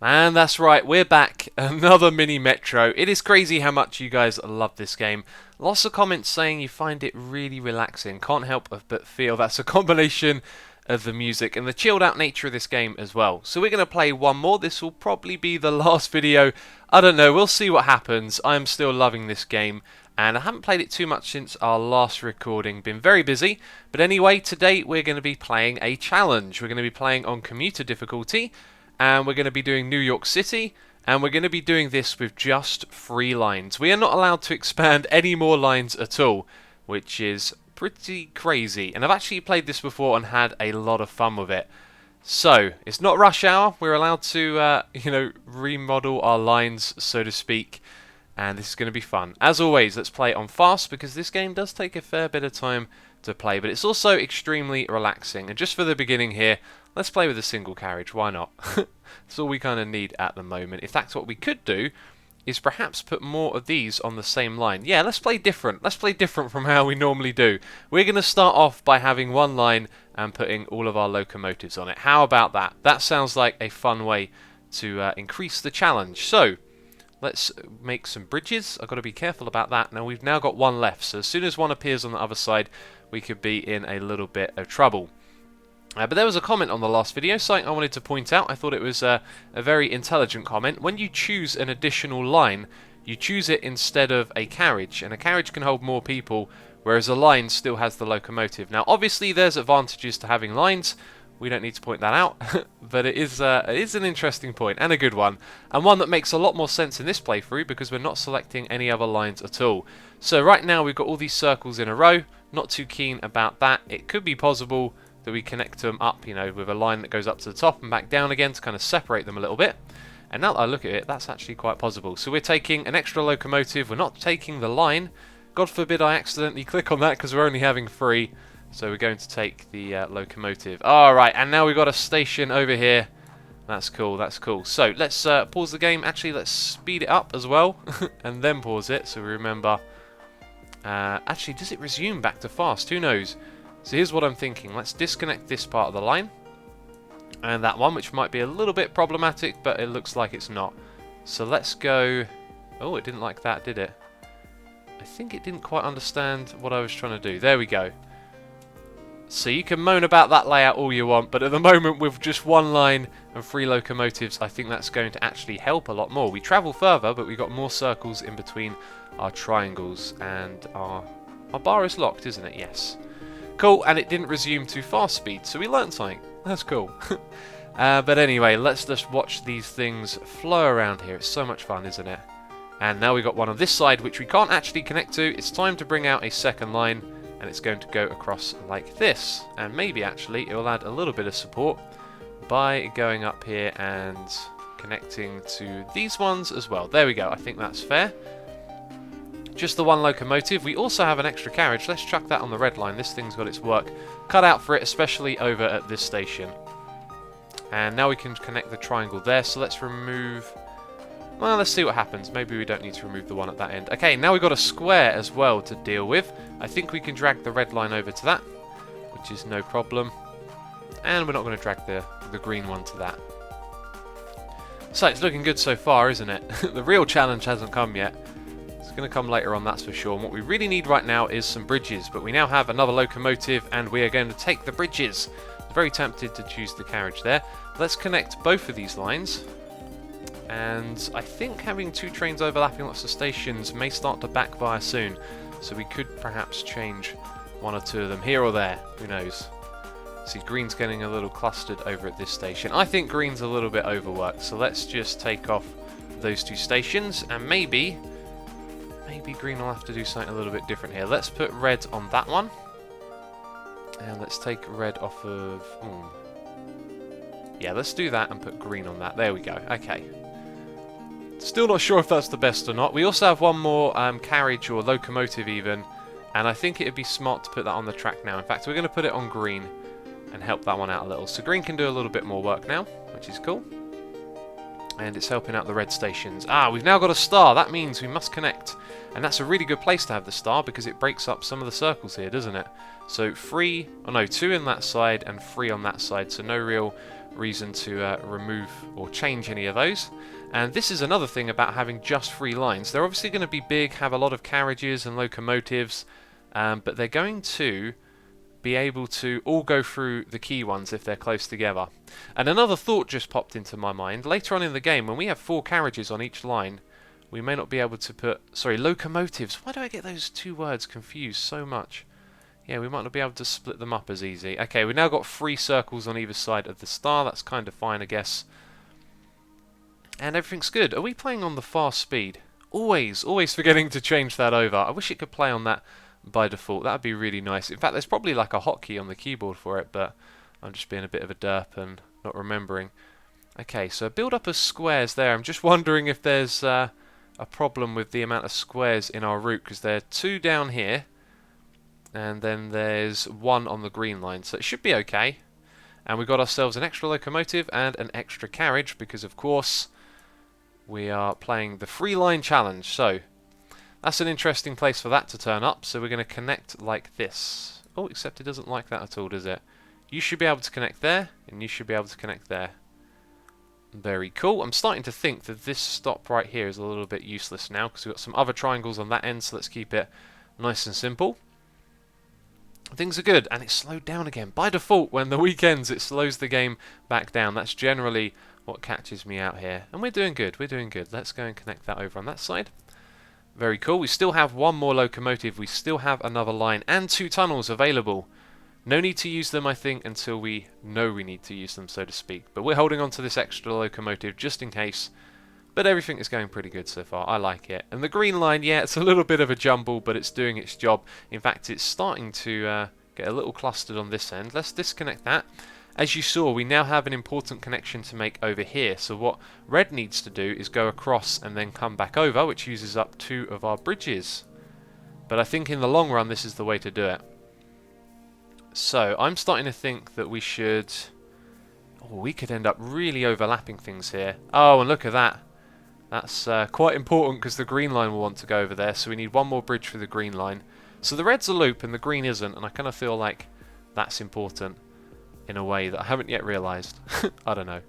And that's right, we're back. Another mini metro. It is crazy how much you guys love this game. Lots of comments saying you find it really relaxing. Can't help but feel that's a combination of the music and the chilled out nature of this game as well. So we're going to play one more. This will probably be the last video. I don't know, we'll see what happens. I'm still loving this game. And I haven't played it too much since our last recording. Been very busy. But anyway, today we're going to be playing a challenge. We're going to be playing on commuter difficulty. And we're going to be doing New York City, and we're going to be doing this with just 3 lines. We are not allowed to expand any more lines at all, which is pretty crazy. And I've actually played this before and had a lot of fun with it. So, it's not rush hour. We're allowed to, remodel our lines, so to speak. And this is going to be fun. As always, let's play it on fast, because this game does take a fair bit of time to play, but it's also extremely relaxing. And just for the beginning here, let's play with a single carriage, why not? That's all we kind of need at the moment. In fact, what we could do is perhaps put more of these on the same line. Yeah, let's play different. Let's play different from how we normally do. We're going to start off by having one line and putting all of our locomotives on it. How about that? That sounds like a fun way to increase the challenge. So, let's make some bridges. I've got to be careful about that. Now, we've now got one left, so as soon as one appears on the other side, we could be in a little bit of trouble. But there was a comment on the last video, something I wanted to point out. I thought it was a very intelligent comment. When you choose an additional line, you choose it instead of a carriage, and a carriage can hold more people, whereas a line still has the locomotive. Now, obviously, there's advantages to having lines. We don't need to point that out, but it is an interesting point, and a good one, and one that makes a lot more sense in this playthrough because we're not selecting any other lines at all. So right now we've got all these circles in a row. Not too keen about that. It could be possible that we connect them up, with a line that goes up to the top and back down again to kind of separate them a little bit. And now that I look at it, that's actually quite possible. So we're taking an extra locomotive. We're not taking the line. God forbid I accidentally click on that because we're only having 3. So we're going to take the locomotive. Alright, and now we've got a station over here. That's cool, that's cool. So let's pause the game. Actually, let's speed it up as well. And then pause it so we remember. Actually, does it resume back to fast? Who knows? So here's what I'm thinking. Let's disconnect this part of the line. And that one, which might be a little bit problematic, but it looks like it's not. So let's go... Oh, it didn't like that, did it? I think it didn't quite understand what I was trying to do. There we go. So you can moan about that layout all you want, but at the moment with just 1 line and 3 locomotives, I think that's going to actually help a lot more. We travel further, but we've got more circles in between our triangles, and our bar is locked, isn't it? Yes. Cool, and it didn't resume to fast speed, so we learnt something. That's cool. But anyway, let's just watch these things flow around here. It's so much fun, isn't it? And now we've got one on this side, which we can't actually connect to. It's time to bring out a second line, and it's going to go across like this. And maybe, actually, it will add a little bit of support by going up here and connecting to these ones as well. There we go. I think that's fair. Just the 1 locomotive. We also have an extra carriage. Let's chuck that on the red line. This thing's got its work cut out for it, especially over at this station. And now we can connect the triangle there. So let's remove... Well, let's see what happens. Maybe we don't need to remove the one at that end. Okay, now we've got a square as well to deal with. I think we can drag the red line over to that, which is no problem. And we're not going to drag the green one to that. So it's looking good so far, isn't it? The real challenge hasn't come yet. It's going to come later on, that's for sure. And what we really need right now is some bridges, but we now have another locomotive and we are going to take the bridges. I'm very tempted to choose the carriage there. Let's connect both of these lines. And I think having 2 trains overlapping lots of stations may start to backfire soon. So we could perhaps change 1 or 2 of them here or there. Who knows? See, green's getting a little clustered over at this station. I think green's a little bit overworked. So let's just take off those 2 stations. And maybe green will have to do something a little bit different here. Let's put red on that one. And let's take red off of... Yeah, let's do that and put green on that. There we go. Okay. Still not sure if that's the best or not. We also have 1 more carriage or locomotive even, and I think it would be smart to put that on the track now. In fact, we're going to put it on green and help that one out a little. So green can do a little bit more work now, which is cool. And it's helping out the red stations. Ah, we've now got a star. That means we must connect. And that's a really good place to have the star because it breaks up some of the circles here, doesn't it? So 2 in that side and 3 on that side. So no real reason to remove or change any of those. And this is another thing about having just 3 lines. They're obviously going to be big, have a lot of carriages and locomotives, but they're going to be able to all go through the key ones if they're close together. And another thought just popped into my mind. Later on in the game, when we have 4 carriages on each line, we may not be able to put... Sorry, locomotives. Why do I get those 2 words confused so much? Yeah, we might not be able to split them up as easy. Okay, we've now got 3 circles on either side of the star. That's kind of fine, I guess. And everything's good. Are we playing on the fast speed? Always forgetting to change that over. I wish it could play on that by default. That would be really nice. In fact, there's probably like a hotkey on the keyboard for it, but I'm just being a bit of a derp and not remembering. Okay, so a build up of squares there. I'm just wondering if there's a problem with the amount of squares in our route, because there are 2 down here, and then there's 1 on the green line, so it should be okay. And we've got ourselves an extra locomotive and an extra carriage, because of course we are playing the 3-line challenge. So that's an interesting place for that to turn up. So we're going to connect like this. Oh, except it doesn't like that at all, does it? You should be able to connect there, and you should be able to connect there. Very cool. I'm starting to think that this stop right here is a little bit useless now, because we've got some other triangles on that end, so let's keep it nice and simple. Things are good, and it slowed down again. By default, when the week ends, it slows the game back down. That's generally what catches me out here. And we're doing good, we're doing good. Let's go and connect that over on that side. Very cool. We still have 1 more locomotive. We still have another line and 2 tunnels available. No need to use them, I think, until we know we need to use them, so to speak. But we're holding on to this extra locomotive just in case. But everything is going pretty good so far. I like it. And the green line, yeah, it's a little bit of a jumble, but it's doing its job. In fact, it's starting to get a little clustered on this end. Let's disconnect that. As you saw, we now have an important connection to make over here. So what red needs to do is go across and then come back over, which uses up 2 of our bridges. But I think in the long run, this is the way to do it. So I'm starting to think that we should... Oh, we could end up really overlapping things here. Oh, and look at that. That's quite important, because the green line will want to go over there. So we need 1 more bridge for the green line. So the red's a loop and the green isn't, and I kind of feel like that's important in a way that I haven't yet realised. I don't know.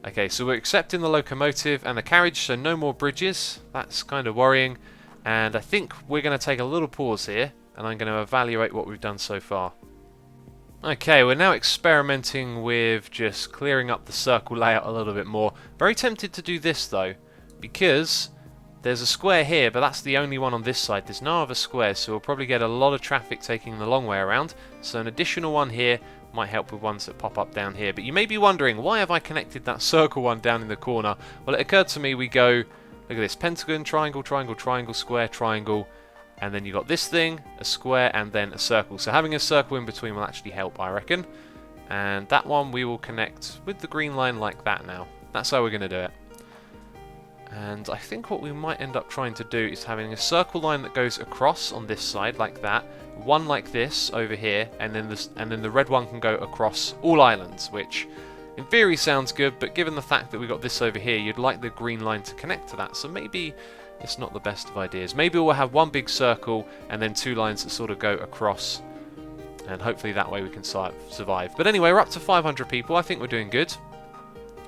Okay, so we're accepting the locomotive and the carriage, so no more bridges. That's kind of worrying. And I think we're going to take a little pause here, and I'm going to evaluate what we've done so far. Okay, we're now experimenting with just clearing up the circle layout a little bit more. Very tempted to do this though, because there's a square here, but that's the only one on this side. There's no other squares, so we'll probably get a lot of traffic taking the long way around. So an additional one here might help with ones that pop up down here. But you may be wondering, why have I connected that circle one down in the corner? Well, it occurred to me we go, look at this, pentagon, triangle, triangle, triangle, square, triangle, and then you got this thing, a square, and then a circle. So having a circle in between will actually help, I reckon. And that one we will connect with the green line like that now. That's how we're going to do it. And I think what we might end up trying to do is having a circle line that goes across on this side like that, one like this over here, and then the red one can go across all islands, which in theory sounds good, but given the fact that we got this over here, you'd like the green line to connect to that. So maybe it's not the best of ideas. Maybe we'll have 1 big circle and then 2 lines that sort of go across, and hopefully that way we can survive. But anyway, we're up to 500 people. I think we're doing good.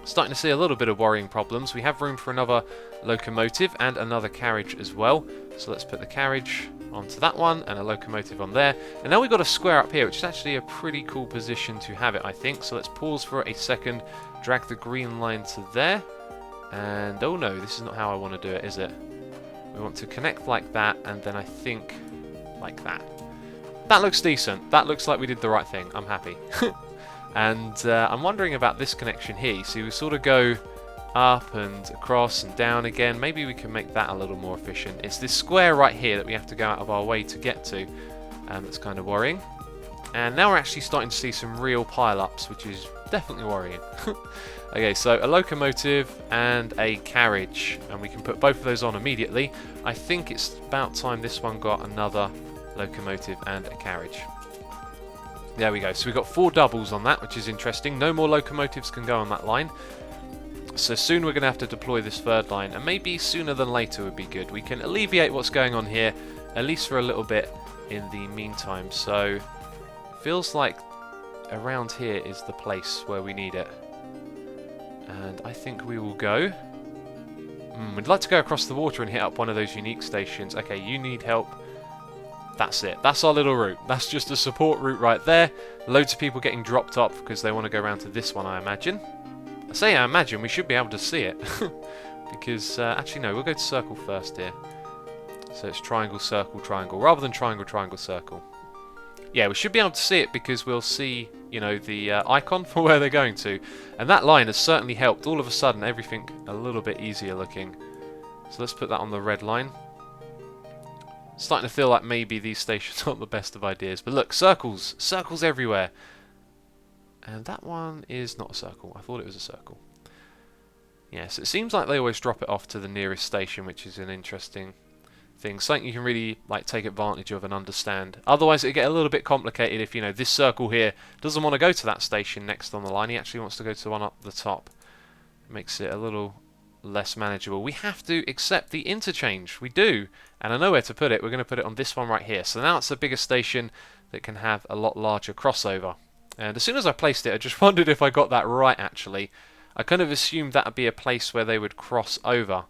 Starting to see a little bit of worrying problems. We have room for another locomotive and another carriage as well. So let's put the carriage onto that one and a locomotive on there. And now we've got a square up here, which is actually a pretty cool position to have it, I think. So let's pause for a second, drag the green line to there. And oh no, this is not how I want to do it, is it? We want to connect like that, and then I think like that. That looks decent. That looks like we did the right thing. I'm happy. And I'm wondering about this connection here. So we sort of go up and across and down again. Maybe we can make that a little more efficient. It's this square right here that we have to go out of our way to get to. That's kind of worrying. And now we're actually starting to see some real pile-ups, which is definitely worrying. Okay, so a locomotive and a carriage. And we can put both of those on immediately. I think it's about time this one got another locomotive and a carriage. There we go. So we've got 4 doubles on that, which is interesting. No more locomotives can go on that line. So soon we're going to have to deploy this 3rd line, and maybe sooner than later would be good. We can alleviate what's going on here, at least for a little bit in the meantime. So feels like around here is the place where we need it. And I think we will go. We'd like to go across the water and hit up one of those unique stations. Okay, you need help. That's it. That's our little route. That's just a support route right there. Loads of people getting dropped off because they want to go around to this one, I imagine. I imagine. We should be able to see it. Because, actually, no. We'll go to circle first here. So it's triangle, circle, triangle. Rather than triangle, triangle, circle. Yeah, we should be able to see it because we'll see, you know, the icon for where they're going to. And that line has certainly helped. All of a sudden, everything a little bit easier looking. So let's put that on the red line. Starting to feel like maybe these stations aren't the best of ideas. But look, circles. Circles everywhere. And that one is not a circle. I thought it was a circle. Yes, it seems like they always drop it off to the nearest station, which is an interesting thing. Something you can really like take advantage of and understand. Otherwise, it'd get a little bit complicated if, you know, this circle here doesn't want to go to that station next on the line. He actually wants to go to the one up the top. It makes it a little less manageable. We have to accept the interchange. We do. And I know where to put it. We're going to put it on this one right here. So now it's a bigger station that can have a lot larger crossover. And as soon as I placed it, I just wondered if I got that right, actually. I kind of assumed that would be a place where they would cross over.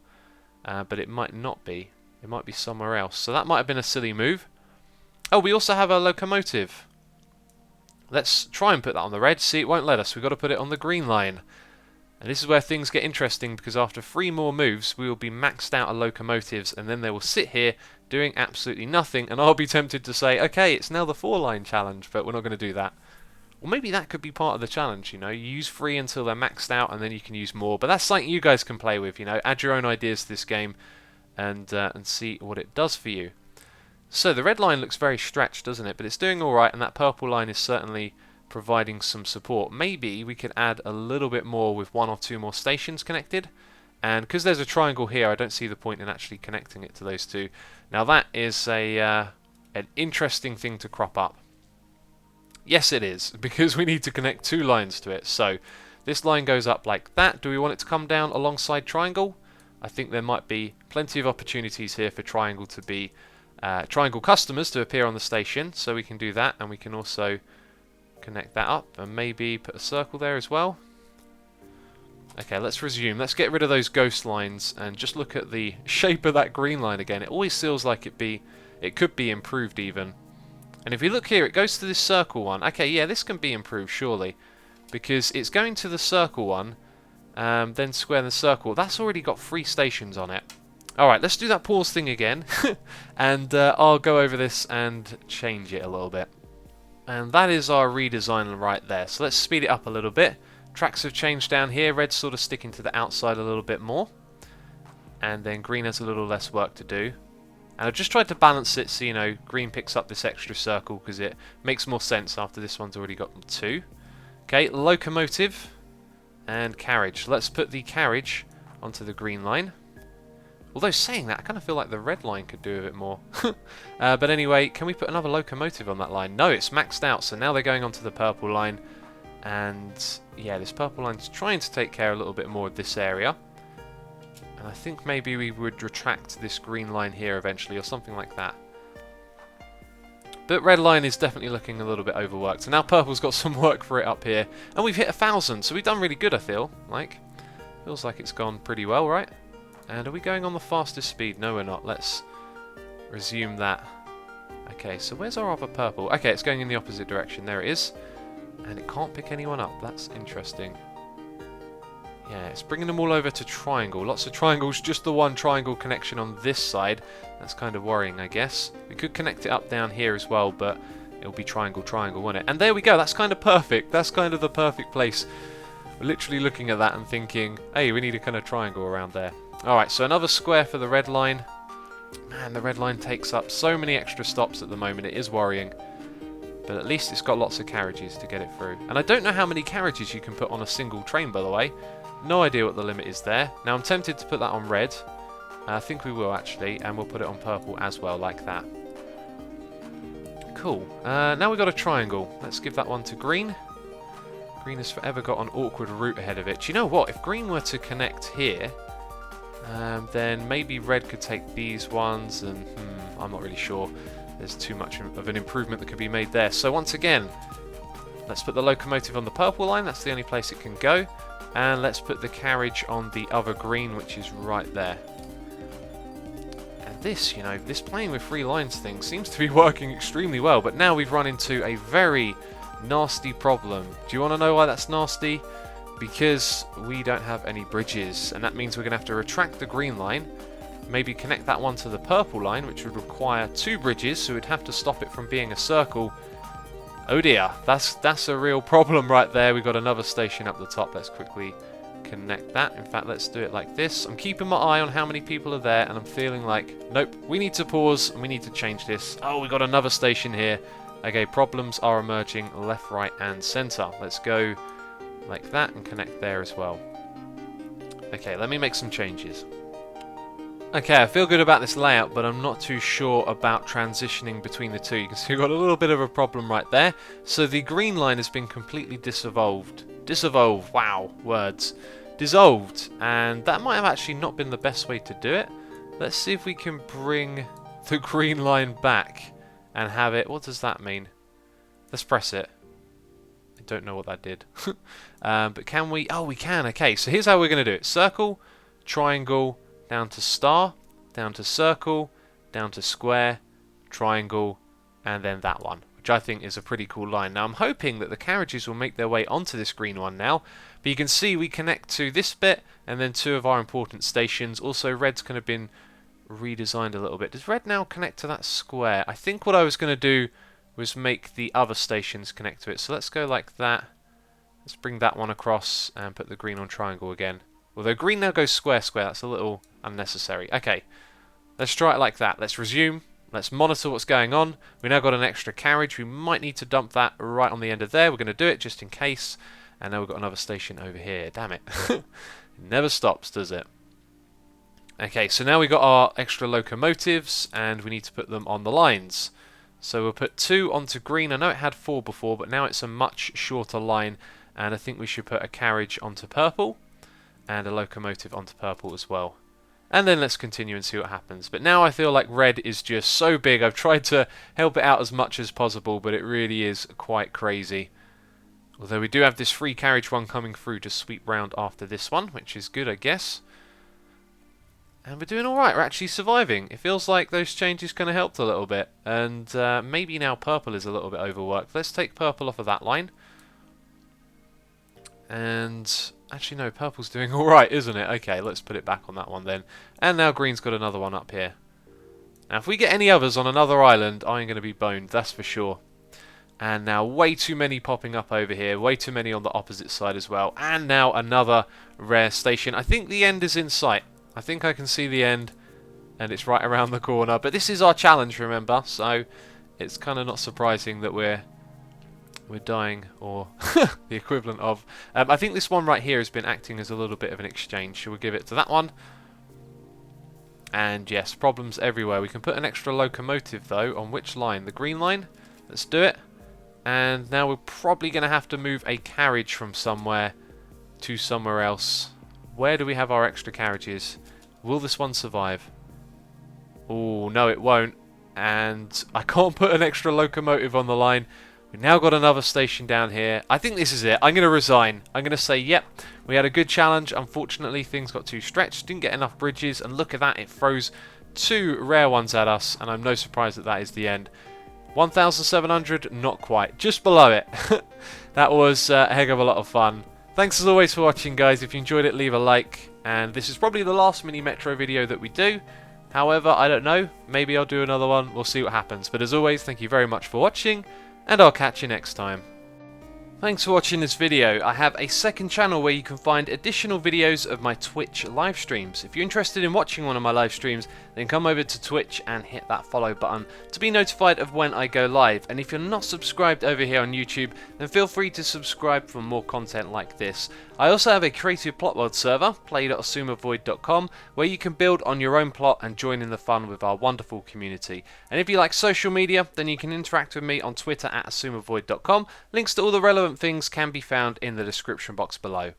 But it might not be. It might be somewhere else. So that might have been a silly move. Oh, we also have a locomotive. Let's try and put that on the red. See, it won't let us. We've got to put it on the green line. And this is where things get interesting, because after 3 more moves, we will be maxed out of locomotives, and then they will sit here doing absolutely nothing, and I'll be tempted to say, okay, it's now the 4-line challenge, but we're not going to do that. Or maybe that could be part of the challenge, you know. You use 3 until they're maxed out, and then you can use more. But that's something you guys can play with, you know. Add your own ideas to this game and see what it does for you. So the red line looks very stretched, doesn't it? But it's doing all right, and that purple line is certainly providing some support. Maybe we could add a little bit more with 1 or 2 more stations connected. And because there's a triangle here, I don't see the point in actually connecting it to those 2. Now that is an interesting thing to crop up. Yes, it is, because we need to connect 2 lines to it. So this line goes up like that. Do we want it to come down alongside triangle? I think there might be plenty of opportunities here for triangle to be triangle customers to appear on the station. So we can do that, and we can also connect that up and maybe put a circle there as well. Okay, let's resume. Let's get rid of those ghost lines and just look at the shape of that green line again. It always feels like it could be improved even. And if you look here, it goes to this circle one. Okay, yeah, this can be improved surely, because it's going to the circle one, then square, then circle. That's already got 3 stations on it. Alright, let's do that pause thing again, and I'll go over this and change it a little bit. And that is our redesign right there. So let's speed it up a little bit. Tracks have changed down here. Red's sort of sticking to the outside a little bit more. And then green has a little less work to do. And I've just tried to balance it so, you know, green picks up this extra circle because it makes more sense after this one's already got 2. Okay, locomotive and carriage. Let's put the carriage onto the green line. Although saying that, I kind of feel like the red line could do a bit more. But anyway, can we put another locomotive on that line? No, it's maxed out, so now they're going onto the purple line. And yeah, this purple line's trying to take care a little bit more of this area. And I think maybe we would retract this green line here eventually, or something like that. But red line is definitely looking a little bit overworked. So now purple's got some work for it up here. And we've hit 1,000, so we've done really good, I feel like. Feels like it's gone pretty well, right? And are we going on the fastest speed? No, we're not. Let's resume that. Okay, so where's our other purple? Okay, it's going in the opposite direction. There it is. And it can't pick anyone up. That's interesting. Yeah, it's bringing them all over to triangle. Lots of triangles. Just the one triangle connection on this side. That's kind of worrying, I guess. We could connect it up down here as well, but it'll be triangle, triangle, won't it? And there we go. That's kind of perfect. That's kind of the perfect place. We're literally looking at that and thinking, hey, we need a kind of triangle around there. Alright, so another square for the red line. Man, the red line takes up so many extra stops at the moment. It is worrying. But at least it's got lots of carriages to get it through. And I don't know how many carriages you can put on a single train, by the way. No idea what the limit is there. Now, I'm tempted to put that on red. I think we will, actually. And we'll put it on purple as well, like that. Cool. Now we've got a triangle. Let's give that one to green. Green has forever got an awkward route ahead of it. Do you know what? If green were to connect here, then maybe red could take these ones, and I'm not really sure. There's too much of an improvement that could be made there. So once again, let's put the locomotive on the purple line. That's the only place it can go. And let's put the carriage on the other green, which is right there. And this, you know, this playing with 3 lines thing seems to be working extremely well, but now we've run into a very nasty problem. Do you want to know why that's nasty? Because we don't have any bridges, and that means we're going to have to retract the green line, maybe connect that one to the purple line, which would require 2 bridges, so we'd have to stop it from being a circle. Oh dear, that's a real problem right there. We've got another station up the top. Let's quickly connect that. In fact, let's do it like this. I'm keeping my eye on how many people are there, and I'm feeling like, nope, we need to pause, and we need to change this. Oh, we got another station here. Okay, problems are emerging left, right, and center. Let's go like that and connect there as well. Okay, let me make some changes. Okay, I feel good about this layout, but I'm not too sure about transitioning between the two. You can see we've got a little bit of a problem right there. So the green line has been completely dissolved. Dissolved, wow, words. Dissolved, and that might have actually not been the best way to do it. Let's see if we can bring the green line back and have it. What does that mean? Let's press it. I don't know what that did. But can we? Oh, we can. Okay, so here's how we're going to do it. Circle, triangle, down to star, down to circle, down to square, triangle, and then that one, which I think is a pretty cool line. Now I'm hoping that the carriages will make their way onto this green one now, but you can see we connect to this bit and then 2 of our important stations. Also, red's kind of been redesigned a little bit. Does red now connect to that square? I think what I was going to do was make the other stations connect to it. So let's go like that. Let's bring that one across and put the green on triangle again. Although green now goes square, square. That's a little unnecessary. Okay, let's try it like that. Let's resume. Let's monitor what's going on. We now got an extra carriage. We might need to dump that right on the end of there. We're going to do it just in case. And now we've got another station over here. Damn it. It never stops, does it? Okay, so now we've got our extra locomotives, and we need to put them on the lines. So we'll put 2 onto green. I know it had 4 before, but now it's a much shorter line, and I think we should put a carriage onto purple and a locomotive onto purple as well. And then let's continue and see what happens. But now I feel like red is just so big. I've tried to help it out as much as possible, but it really is quite crazy. Although we do have this free carriage one coming through to sweep round after this one, which is good, I guess. And we're doing alright, we're actually surviving. It feels like those changes kind of helped a little bit. And maybe now purple is a little bit overworked. Let's take purple off of that line. And actually no, purple's doing alright, isn't it? Okay, let's put it back on that one then. And now green's got another one up here. Now if we get any others on another island, I'm going to be boned, that's for sure. And now way too many popping up over here, way too many on the opposite side as well. And now another rare station. I think the end is in sight. I think I can see the end, and it's right around the corner. But this is our challenge, remember, so it's kind of not surprising that we're dying, or the equivalent of. I think this one right here has been acting as a little bit of an exchange. Shall we give it to that one? And yes, problems everywhere. We can put an extra locomotive, though, on which line? The green line? Let's do it. And now we're probably going to have to move a carriage from somewhere to somewhere else. Where do we have our extra carriages? Will this one survive? Oh, no, it won't. And I can't put an extra locomotive on the line. We've now got another station down here. I think this is it. I'm going to resign. I'm going to say, yep, we had a good challenge. Unfortunately, things got too stretched. Didn't get enough bridges. And look at that. It throws 2 rare ones at us. And I'm no surprise that that is the end. 1,700? Not quite. Just below it. That was a heck of a lot of fun. Thanks as always for watching, guys. If you enjoyed it, leave a like. And this is probably the last mini Metro video that we do. However, I don't know. Maybe I'll do another one. We'll see what happens. But as always, thank you very much for watching. And I'll catch you next time. Thanks for watching this video. I have a second channel where you can find additional videos of my Twitch live streams. If you're interested in watching one of my live streams, then come over to Twitch and hit that follow button to be notified of when I go live. And if you're not subscribed over here on YouTube, then feel free to subscribe for more content like this. I also have a creative plot world server, play.xisumavoid.com, where you can build on your own plot and join in the fun with our wonderful community. And if you like social media, then you can interact with me on Twitter at xisumavoid.com. Links to all the relevant things can be found in the description box below.